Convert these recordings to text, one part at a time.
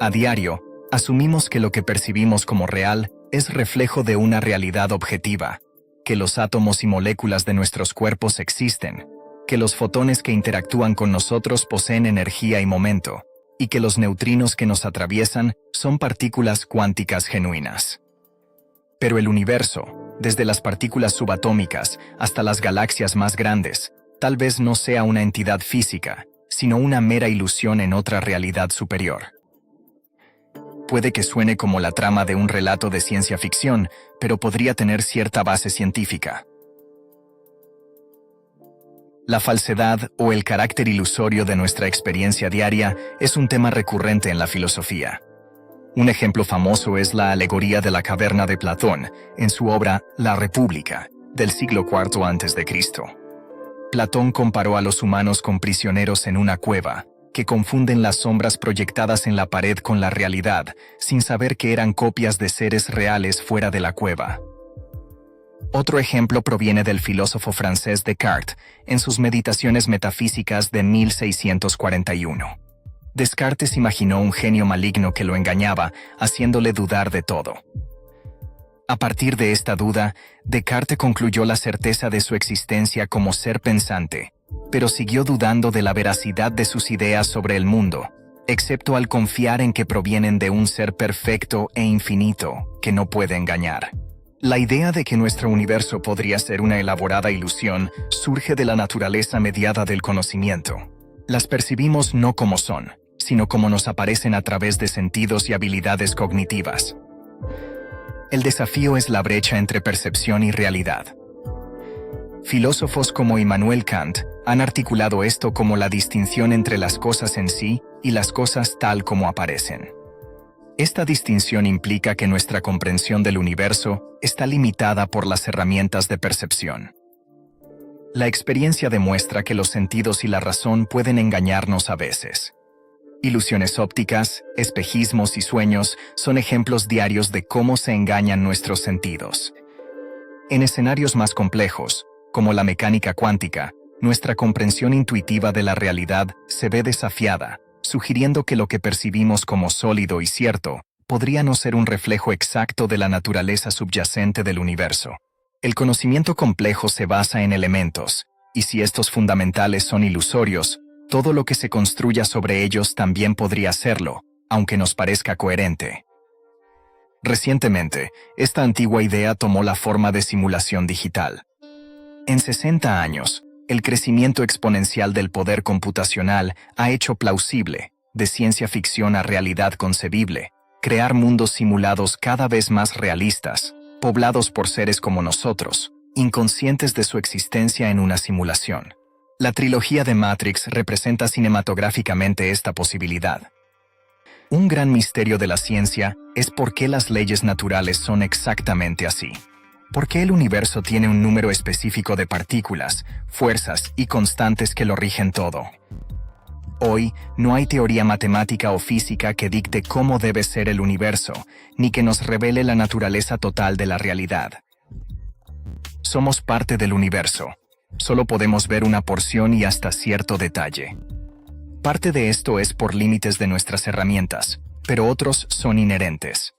A diario, asumimos que lo que percibimos como real es reflejo de una realidad objetiva, que los átomos y moléculas de nuestros cuerpos existen, que los fotones que interactúan con nosotros poseen energía y momento, y que los neutrinos que nos atraviesan son partículas cuánticas genuinas. Pero el universo, desde las partículas subatómicas hasta las galaxias más grandes, tal vez no sea una entidad física, sino una mera ilusión en otra realidad superior. Puede que suene como la trama de un relato de ciencia ficción, pero podría tener cierta base científica. La falsedad o el carácter ilusorio de nuestra experiencia diaria es un tema recurrente en la filosofía. Un ejemplo famoso es la alegoría de la caverna de Platón, en su obra La República, del siglo IV a.C. Platón comparó a los humanos con prisioneros en una cueva, que confunden las sombras proyectadas en la pared con la realidad, sin saber que eran copias de seres reales fuera de la cueva. Otro ejemplo proviene del filósofo francés Descartes, en sus Meditaciones metafísicas de 1641. Descartes imaginó un genio maligno que lo engañaba, haciéndole dudar de todo. A partir de esta duda, Descartes concluyó la certeza de su existencia como ser pensante, pero siguió dudando de la veracidad de sus ideas sobre el mundo, excepto al confiar en que provienen de un ser perfecto e infinito, que no puede engañar. La idea de que nuestro universo podría ser una elaborada ilusión surge de la naturaleza mediada del conocimiento. Las percibimos no como son, sino como nos aparecen a través de sentidos y habilidades cognitivas. El desafío es la brecha entre percepción y realidad. Filósofos como Immanuel Kant han articulado esto como la distinción entre las cosas en sí y las cosas tal como aparecen. Esta distinción implica que nuestra comprensión del universo está limitada por las herramientas de percepción. La experiencia demuestra que los sentidos y la razón pueden engañarnos a veces. Ilusiones ópticas, espejismos y sueños son ejemplos diarios de cómo se engañan nuestros sentidos. En escenarios más complejos, como la mecánica cuántica, nuestra comprensión intuitiva de la realidad se ve desafiada, sugiriendo que lo que percibimos como sólido y cierto podría no ser un reflejo exacto de la naturaleza subyacente del universo. El conocimiento complejo se basa en elementos, y si estos fundamentales son ilusorios, todo lo que se construya sobre ellos también podría serlo, aunque nos parezca coherente. Recientemente, esta antigua idea tomó la forma de simulación digital. En 60 años, el crecimiento exponencial del poder computacional ha hecho plausible, de ciencia ficción a realidad concebible, crear mundos simulados cada vez más realistas, poblados por seres como nosotros, inconscientes de su existencia en una simulación. La trilogía de Matrix representa cinematográficamente esta posibilidad. Un gran misterio de la ciencia es por qué las leyes naturales son exactamente así. ¿Por qué el universo tiene un número específico de partículas, fuerzas y constantes que lo rigen todo? Hoy, no hay teoría matemática o física que dicte cómo debe ser el universo, ni que nos revele la naturaleza total de la realidad. Somos parte del universo. Solo podemos ver una porción y hasta cierto detalle. Parte de esto es por límites de nuestras herramientas, pero otros son inherentes.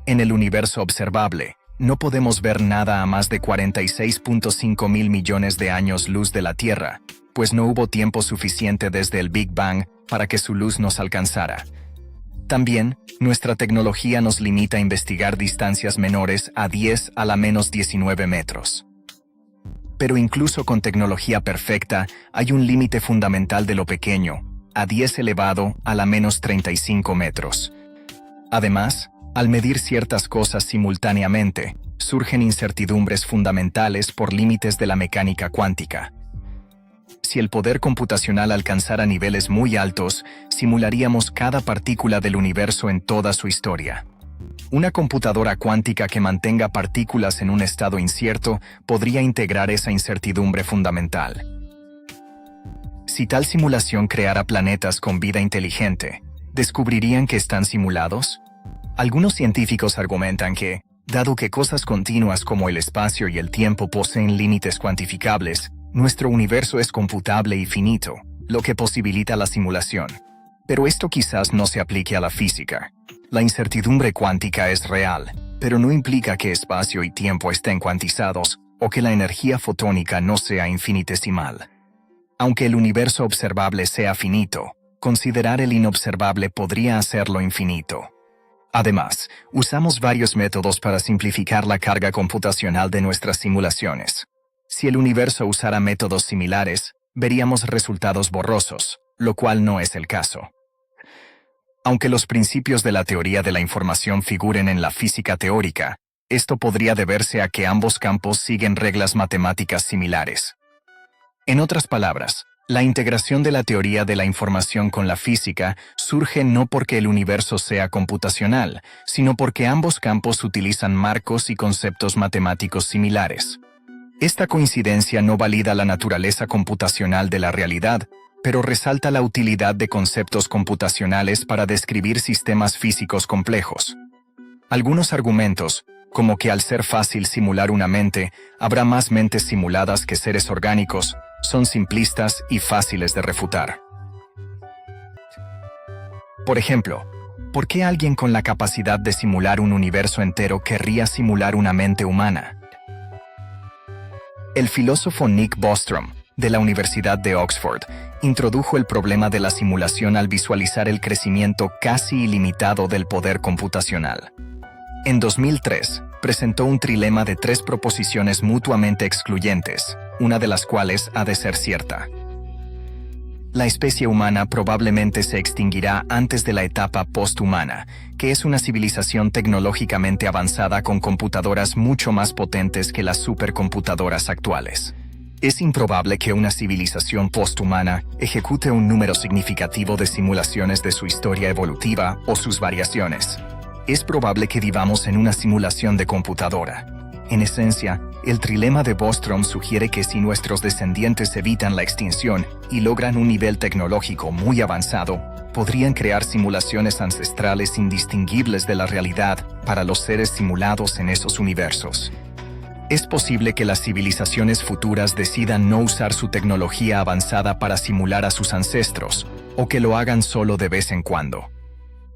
En el universo observable, no podemos ver nada a más de 46.5 mil millones de años luz de la Tierra, pues no hubo tiempo suficiente desde el Big Bang para que su luz nos alcanzara. También, nuestra tecnología nos limita a investigar distancias menores a 10 a la menos 19 metros. Pero incluso con tecnología perfecta, hay un límite fundamental de lo pequeño, a 10 elevado a la menos 35 metros. Además, al medir ciertas cosas simultáneamente, surgen incertidumbres fundamentales por límites de la mecánica cuántica. Si el poder computacional alcanzara niveles muy altos, simularíamos cada partícula del universo en toda su historia. Una computadora cuántica que mantenga partículas en un estado incierto podría integrar esa incertidumbre fundamental. Si tal simulación creara planetas con vida inteligente, ¿descubrirían que están simulados? Algunos científicos argumentan que, dado que cosas continuas como el espacio y el tiempo poseen límites cuantificables, nuestro universo es computable y finito, lo que posibilita la simulación. Pero esto quizás no se aplique a la física. La incertidumbre cuántica es real, pero no implica que espacio y tiempo estén cuantizados o que la energía fotónica no sea infinitesimal. Aunque el universo observable sea finito, considerar el inobservable podría hacerlo infinito. Además, usamos varios métodos para simplificar la carga computacional de nuestras simulaciones. Si el universo usara métodos similares, veríamos resultados borrosos, lo cual no es el caso. Aunque los principios de la teoría de la información figuren en la física teórica, esto podría deberse a que ambos campos siguen reglas matemáticas similares. En otras palabras, la integración de la teoría de la información con la física surge no porque el universo sea computacional, sino porque ambos campos utilizan marcos y conceptos matemáticos similares. Esta coincidencia no valida la naturaleza computacional de la realidad, pero resalta la utilidad de conceptos computacionales para describir sistemas físicos complejos. Algunos argumentos, como que al ser fácil simular una mente, habrá más mentes simuladas que seres orgánicos, son simplistas y fáciles de refutar. Por ejemplo, ¿por qué alguien con la capacidad de simular un universo entero querría simular una mente humana? El filósofo Nick Bostrom, de la Universidad de Oxford, introdujo el problema de la simulación al visualizar el crecimiento casi ilimitado del poder computacional. En 2003, presentó un trilema de 3 proposiciones mutuamente excluyentes, una de las cuales ha de ser cierta. La especie humana probablemente se extinguirá antes de la etapa posthumana, que es una civilización tecnológicamente avanzada con computadoras mucho más potentes que las supercomputadoras actuales. Es improbable que una civilización posthumana ejecute un número significativo de simulaciones de su historia evolutiva o sus variaciones. Es probable que vivamos en una simulación de computadora. En esencia, el trilema de Bostrom sugiere que si nuestros descendientes evitan la extinción y logran un nivel tecnológico muy avanzado, podrían crear simulaciones ancestrales indistinguibles de la realidad para los seres simulados en esos universos. Es posible que las civilizaciones futuras decidan no usar su tecnología avanzada para simular a sus ancestros, o que lo hagan solo de vez en cuando.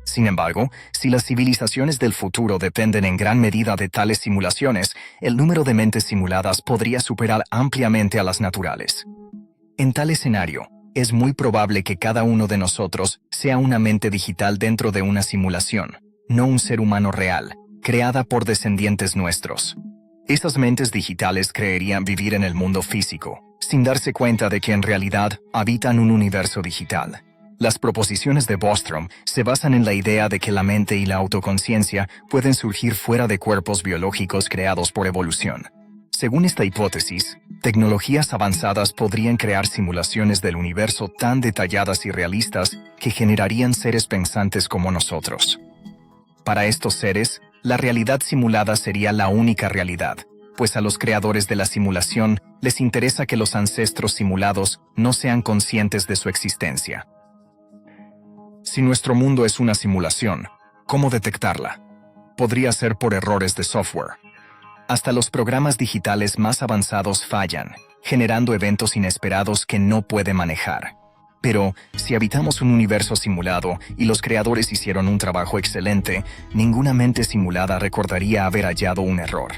Sin embargo, si las civilizaciones del futuro dependen en gran medida de tales simulaciones, el número de mentes simuladas podría superar ampliamente a las naturales. En tal escenario, es muy probable que cada uno de nosotros sea una mente digital dentro de una simulación, no un ser humano real, creada por descendientes nuestros. Esas mentes digitales creerían vivir en el mundo físico, sin darse cuenta de que en realidad habitan un universo digital. Las proposiciones de Bostrom se basan en la idea de que la mente y la autoconciencia pueden surgir fuera de cuerpos biológicos creados por evolución. Según esta hipótesis, tecnologías avanzadas podrían crear simulaciones del universo tan detalladas y realistas que generarían seres pensantes como nosotros. Para estos seres, la realidad simulada sería la única realidad, pues a los creadores de la simulación les interesa que los ancestros simulados no sean conscientes de su existencia. Si nuestro mundo es una simulación, ¿cómo detectarla? Podría ser por errores de software. Hasta los programas digitales más avanzados fallan, generando eventos inesperados que no puede manejar. Pero, si habitamos un universo simulado y los creadores hicieron un trabajo excelente, ninguna mente simulada recordaría haber hallado un error.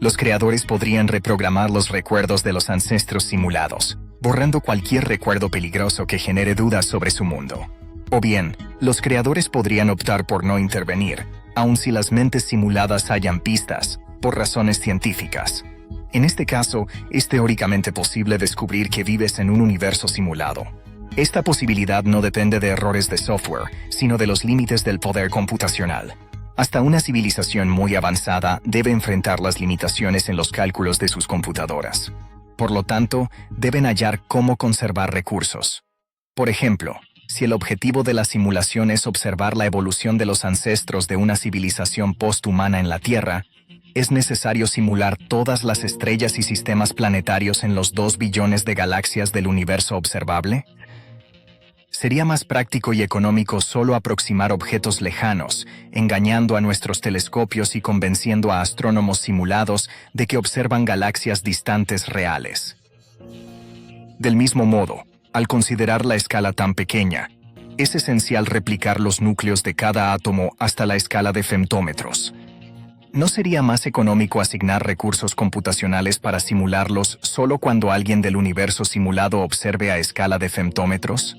Los creadores podrían reprogramar los recuerdos de los ancestros simulados, borrando cualquier recuerdo peligroso que genere dudas sobre su mundo. O bien, los creadores podrían optar por no intervenir, aun si las mentes simuladas hayan pistas, por razones científicas. En este caso, es teóricamente posible descubrir que vives en un universo simulado. Esta posibilidad no depende de errores de software, sino de los límites del poder computacional. Hasta una civilización muy avanzada debe enfrentar las limitaciones en los cálculos de sus computadoras. Por lo tanto, deben hallar cómo conservar recursos. Por ejemplo, si el objetivo de la simulación es observar la evolución de los ancestros de una civilización posthumana en la Tierra, ¿es necesario simular todas las estrellas y sistemas planetarios en los 2 billones de galaxias del universo observable? Sería más práctico y económico solo aproximar objetos lejanos, engañando a nuestros telescopios y convenciendo a astrónomos simulados de que observan galaxias distantes reales. Del mismo modo, Al considerar la escala tan pequeña, es esencial replicar los núcleos de cada átomo hasta la escala de femtómetros. ¿No sería más económico asignar recursos computacionales para simularlos solo cuando alguien del universo simulado observe a escala de femtómetros?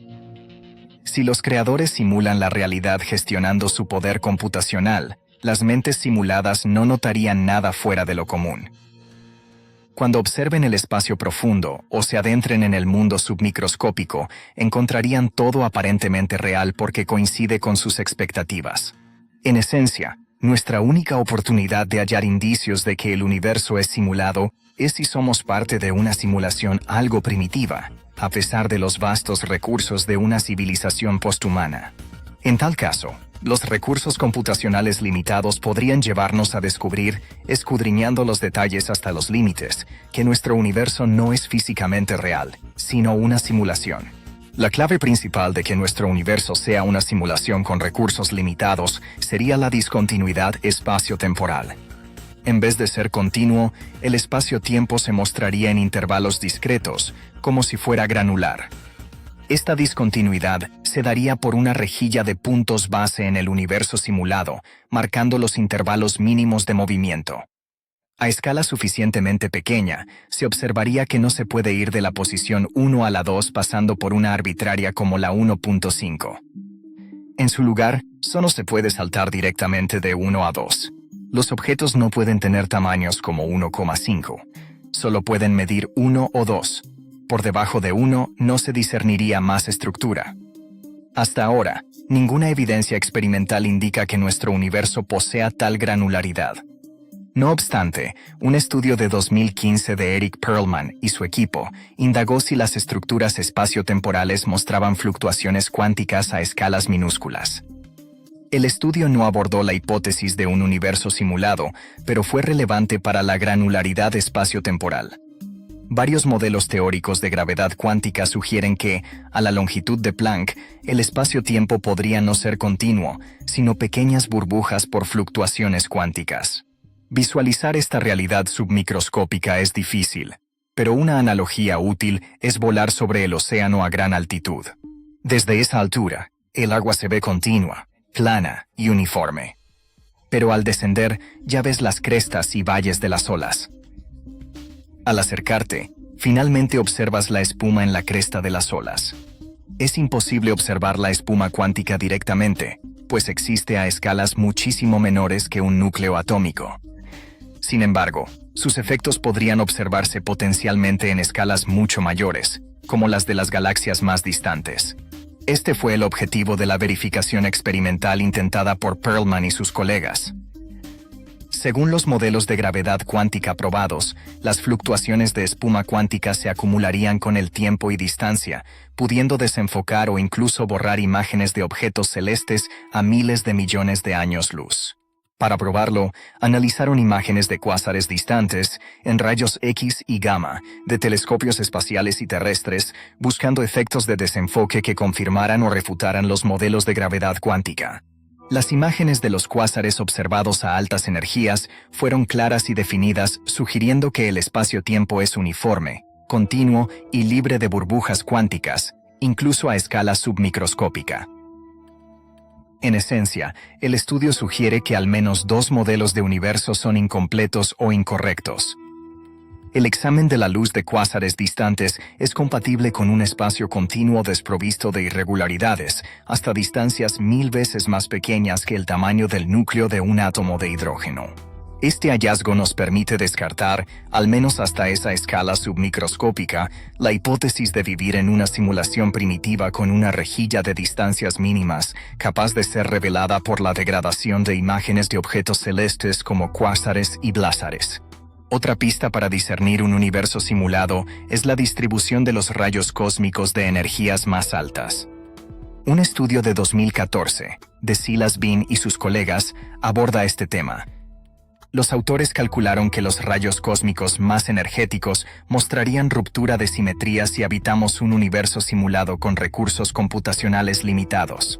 Si los creadores simulan la realidad gestionando su poder computacional, las mentes simuladas no notarían nada fuera de lo común. Cuando observen el espacio profundo o se adentren en el mundo submicroscópico, encontrarían todo aparentemente real porque coincide con sus expectativas. En esencia, nuestra única oportunidad de hallar indicios de que el universo es simulado es si somos parte de una simulación algo primitiva, a pesar de los vastos recursos de una civilización posthumana. En tal caso, los recursos computacionales limitados podrían llevarnos a descubrir, escudriñando los detalles hasta los límites, que nuestro universo no es físicamente real, sino una simulación. La clave principal de que nuestro universo sea una simulación con recursos limitados sería la discontinuidad espacio-temporal. En vez de ser continuo, el espacio-tiempo se mostraría en intervalos discretos, como si fuera granular. Esta discontinuidad se daría por una rejilla de puntos base en el universo simulado, marcando los intervalos mínimos de movimiento. A escala suficientemente pequeña, se observaría que no se puede ir de la posición 1 a la 2 pasando por una arbitraria como la 1.5. En su lugar, solo se puede saltar directamente de 1 a 2. Los objetos no pueden tener tamaños como 1,5. Solo pueden medir 1 o 2. Por debajo de 1 no se discerniría más estructura. Hasta ahora, ninguna evidencia experimental indica que nuestro universo posea tal granularidad. No obstante, un estudio de 2015 de Eric Perlman y su equipo indagó si las estructuras espaciotemporales mostraban fluctuaciones cuánticas a escalas minúsculas. El estudio no abordó la hipótesis de un universo simulado, pero fue relevante para la granularidad espaciotemporal. Varios modelos teóricos de gravedad cuántica sugieren que, a la longitud de Planck, el espacio-tiempo podría no ser continuo, sino pequeñas burbujas por fluctuaciones cuánticas. Visualizar esta realidad submicroscópica es difícil, pero una analogía útil es volar sobre el océano a gran altitud. Desde esa altura, el agua se ve continua, plana y uniforme. Pero al descender, ya ves las crestas y valles de las olas. Al acercarte, finalmente observas la espuma en la cresta de las olas. Es imposible observar la espuma cuántica directamente, pues existe a escalas muchísimo menores que un núcleo atómico. Sin embargo, sus efectos podrían observarse potencialmente en escalas mucho mayores, como las de las galaxias más distantes. Este fue el objetivo de la verificación experimental intentada por Perlman y sus colegas. Según los modelos de gravedad cuántica probados, las fluctuaciones de espuma cuántica se acumularían con el tiempo y distancia, pudiendo desenfocar o incluso borrar imágenes de objetos celestes a miles de millones de años luz. Para probarlo, analizaron imágenes de cuásares distantes, en rayos X y gamma, de telescopios espaciales y terrestres, buscando efectos de desenfoque que confirmaran o refutaran los modelos de gravedad cuántica. Las imágenes de los cuásares observados a altas energías fueron claras y definidas, sugiriendo que el espacio-tiempo es uniforme, continuo y libre de burbujas cuánticas, incluso a escala submicroscópica. En esencia, el estudio sugiere que al menos dos modelos de universo son incompletos o incorrectos. El examen de la luz de cuásares distantes es compatible con un espacio continuo desprovisto de irregularidades, hasta distancias 1000 veces más pequeñas que el tamaño del núcleo de un átomo de hidrógeno. Este hallazgo nos permite descartar, al menos hasta esa escala submicroscópica, la hipótesis de vivir en una simulación primitiva con una rejilla de distancias mínimas, capaz de ser revelada por la degradación de imágenes de objetos celestes como cuásares y blázares. Otra pista para discernir un universo simulado es la distribución de los rayos cósmicos de energías más altas. Un estudio de 2014, de Silas Bean y sus colegas, aborda este tema. Los autores calcularon que los rayos cósmicos más energéticos mostrarían ruptura de simetría si habitamos un universo simulado con recursos computacionales limitados.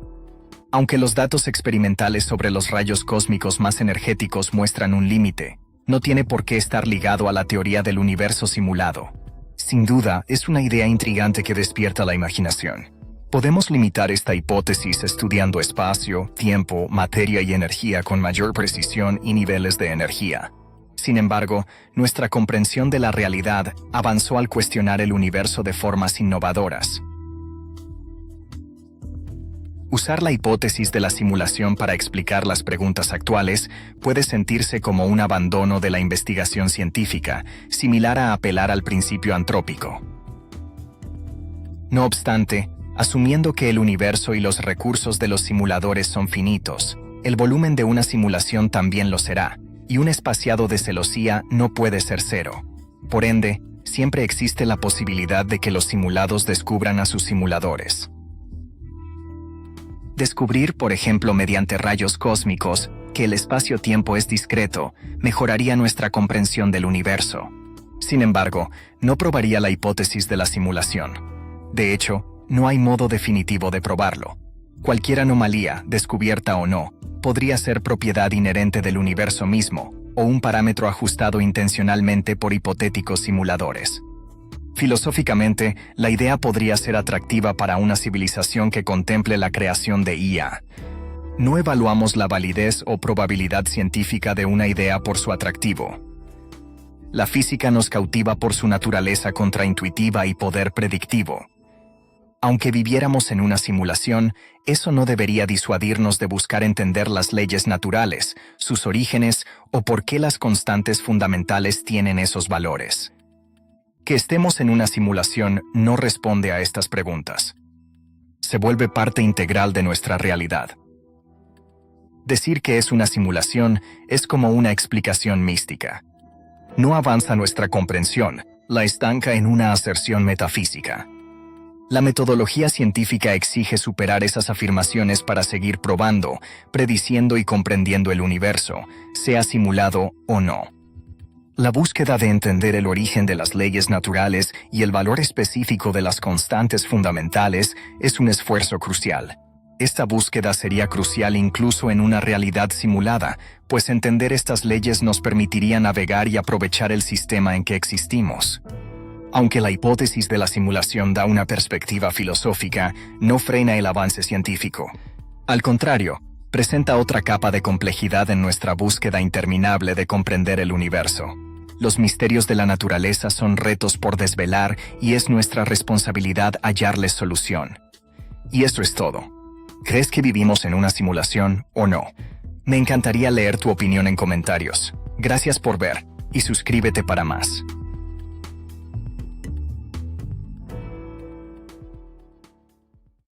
Aunque los datos experimentales sobre los rayos cósmicos más energéticos muestran un límite, no tiene por qué estar ligado a la teoría del universo simulado. Sin duda, es una idea intrigante que despierta la imaginación. Podemos limitar esta hipótesis estudiando espacio, tiempo, materia y energía con mayor precisión y niveles de energía. Sin embargo, nuestra comprensión de la realidad avanzó al cuestionar el universo de formas innovadoras. Usar la hipótesis de la simulación para explicar las preguntas actuales puede sentirse como un abandono de la investigación científica, similar a apelar al principio antrópico. No obstante, asumiendo que el universo y los recursos de los simuladores son finitos, el volumen de una simulación también lo será, y un espaciado de celosía no puede ser cero. Por ende, siempre existe la posibilidad de que los simulados descubran a sus simuladores. Descubrir, por ejemplo, mediante rayos cósmicos, que el espacio-tiempo es discreto, mejoraría nuestra comprensión del universo. Sin embargo, no probaría la hipótesis de la simulación. De hecho, no hay modo definitivo de probarlo. Cualquier anomalía, descubierta o no, podría ser propiedad inherente del universo mismo, o un parámetro ajustado intencionalmente por hipotéticos simuladores. Filosóficamente, la idea podría ser atractiva para una civilización que contemple la creación de IA. No evaluamos la validez o probabilidad científica de una idea por su atractivo. La física nos cautiva por su naturaleza contraintuitiva y poder predictivo. Aunque viviéramos en una simulación, eso no debería disuadirnos de buscar entender las leyes naturales, sus orígenes o por qué las constantes fundamentales tienen esos valores. Que estemos en una simulación no responde a estas preguntas. Se vuelve parte integral de nuestra realidad. Decir que es una simulación es como una explicación mística. No avanza nuestra comprensión, la estanca en una aserción metafísica. La metodología científica exige superar esas afirmaciones para seguir probando, prediciendo y comprendiendo el universo, sea simulado o no. La búsqueda de entender el origen de las leyes naturales y el valor específico de las constantes fundamentales es un esfuerzo crucial. Esta búsqueda sería crucial incluso en una realidad simulada, pues entender estas leyes nos permitiría navegar y aprovechar el sistema en que existimos. Aunque la hipótesis de la simulación da una perspectiva filosófica, no frena el avance científico. Al contrario, presenta otra capa de complejidad en nuestra búsqueda interminable de comprender el universo. Los misterios de la naturaleza son retos por desvelar y es nuestra responsabilidad hallarles solución. Y eso es todo. ¿Crees que vivimos en una simulación o no? Me encantaría leer tu opinión en comentarios. Gracias por ver y suscríbete para más.